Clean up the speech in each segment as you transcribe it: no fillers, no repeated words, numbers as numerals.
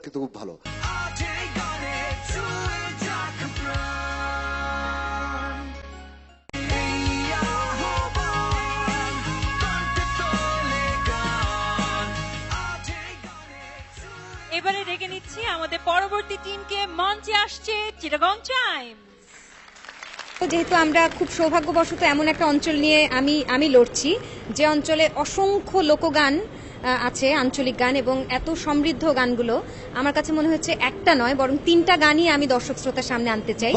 কিন্তু খুব ভালো। এবারে ডেকে নিচ্ছি আমাদের পরবর্তী টিমকে। মঞ্চে আসছে চিটাগং টাইমস। যেহেতু আমরা খুব সৌভাগ্যবশত এমন একটা অঞ্চল নিয়ে আমি লড়ছি, যে অঞ্চলে অসংখ্য লোকগান আছে, আঞ্চলিক গান, এবং এত সমৃদ্ধ গানগুলো, আমার কাছে মনে হচ্ছে একটা নয় বরং 3টা গানই আমি দর্শক শ্রোতার সামনে আনতে চাই।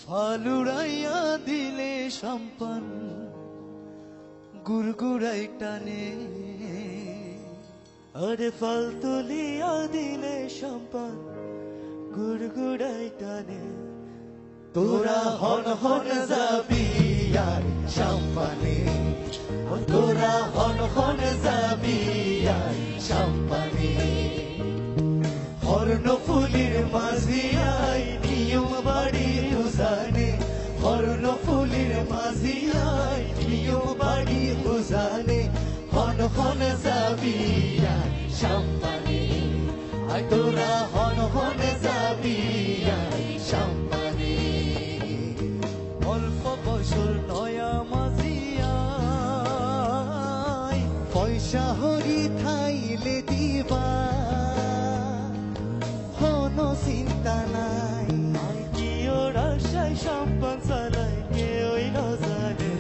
ফালুরাইয়া দিলে সম্পন গুড়গুড়াই টানে, আরে ফল তুলিয়া দিলে সম্পন গুড়গুড়াই টানে, তোরা হন হন যাবি আর সম্পানে, তোরা হন হন যাবি আর সম্পানে, হর্ণফুলির মাঝিয়াই নিয়ম বাড়ি উজানে, হর্ণফুলির মাঝিয়াই নিয়ম বাড়ি উজানে, হন হন যাবি আর সম্পানে, আর তোরা হন হন যাবি আর সম্পানে, অল্প বছর নয়া মাঝিয়াই পয়সা হরি থাইলে দিবা, চিন্তা নাই কি ওর আশায় সম্পন চালাই কেউই ন জানে,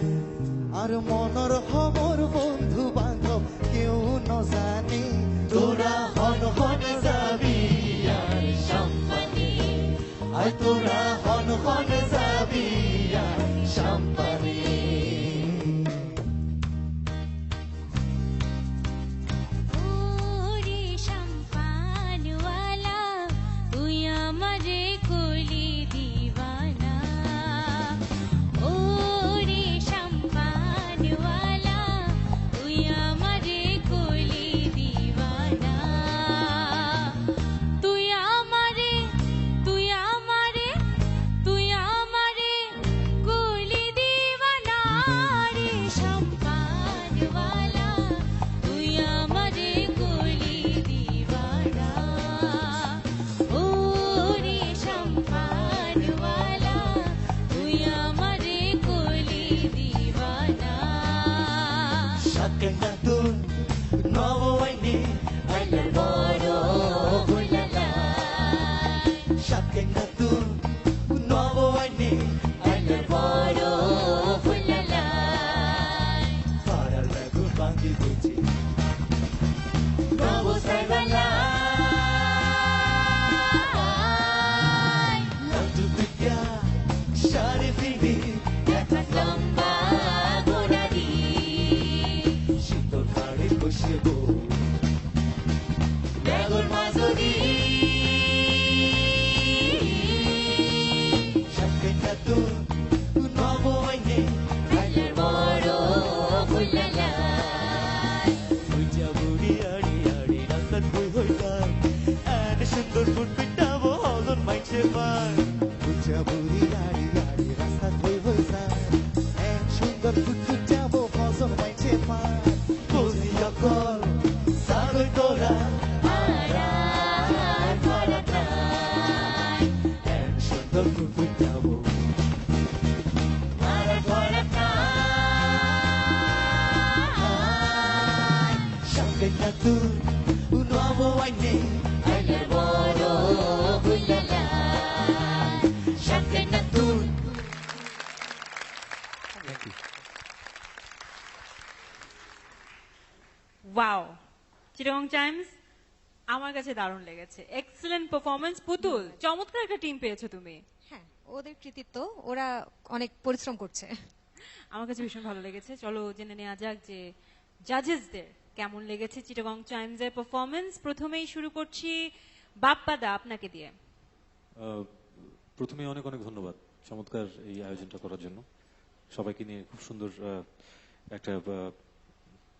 আর মনর খবর বন্ধু বান্ধব কেউ ন জানে, তোরা হন হন যাবি আর সম্পানে, আর তোরা হন হন যাবি আর সম্পানে। ওয়াও, চিটাগং টাইমস আমার কাছে দারুণ লেগেছে। Excellent performance. পুতুল, চমৎকার একটা টিম পেয়েছো তুমি। হ্যাঁ, ওদের কৃতিত্ব, ওরা অনেক পরিশ্রম করছে। আমার কাছে ভীষণ ভালো লেগেছে। চলো জেনে নেওয়া যাক যে জাজেসদের কেমন লেগেছে চিটাগং টাইমস এর পারফরমেন্স। প্রথমেই শুরু করছি বাপ্পাদা, আপনাকে দিয়ে। প্রথমে অনেক অনেক ধন্যবাদ চমৎকার এই আয়োজনটা করার জন্য। সবাইকে নিয়ে খুব সুন্দর একটা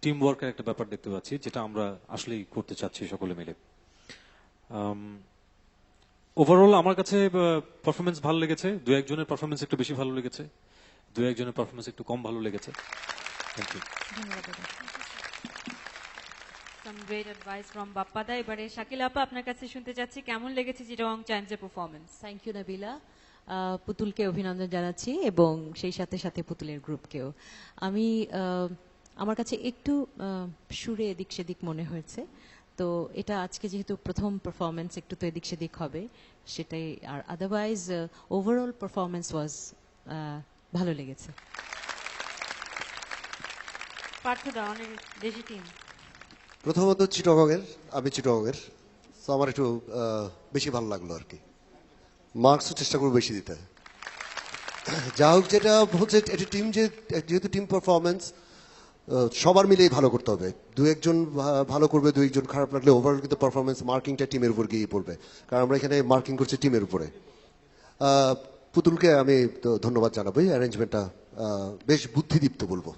টিম ওয়ার্কের একটা ব্যাপার দেখতে পাচ্ছি, যেটা আমরা আসলেই করতে চাচ্ছি সকলে মিলে। ওভারঅল আমার কাছে পারফরমেন্স ভালো লেগেছে, দু একজনের পারফরমেন্স একটু বেশি ভালো লেগেছে, দু একজনের পারফরমেন্স একটু কম ভালো লেগেছে। Thank you. Some great advice from বাপ্পাদা। এবারে শাকিল আপা আপনার কাছে শুনতে চাচ্ছি কেমন লেগেছে চিটাগং টাইমসের পারফরমেন্স। Thank you Nabila. পুতুলকে অভিনন্দন জানাচ্ছি এবং সেই সাথে সাথে পুতুলের গ্রুপকেও। আমি আমার কাছে একটু সুরে এদিক সেদিক মনে হয়েছে, তো এটা আজকে যেহেতু প্রথম পারফরমেন্স একটু তো এদিক সেদিক হবে সেটাই, আর আদারওয়াইজ ওভারঅল পারফরমেন্স ওয়াজ ভালো লেগেছে। পার্থদা অনেক দেশি টিম। প্রথমত চিটাগংয়ের, আমি চিটাগংয়ের, তো আমার একটু বেশি ভালো লাগলো আর কি। মার্কসও চেষ্টা করবো বেশি দিতে। যা হোক, যেটা হচ্ছে এটা টিম, যেহেতু টিম পারফরমেন্স সবার মিলেই ভালো করতে হবে। দু একজন ভালো করবে, দু একজন খারাপ লাগলে ওভারঅল কিন্তু পারফরমেন্স মার্কিংটা টিমের উপর গিয়ে পড়বে, কারণ আমরা এখানে মার্কিং করছি টিমের উপরে। পুতুলকে আমি তো ধন্যবাদ জানাবো, অ্যারেঞ্জমেন্টটা বেশ বুদ্ধিদীপ্ত বলবো।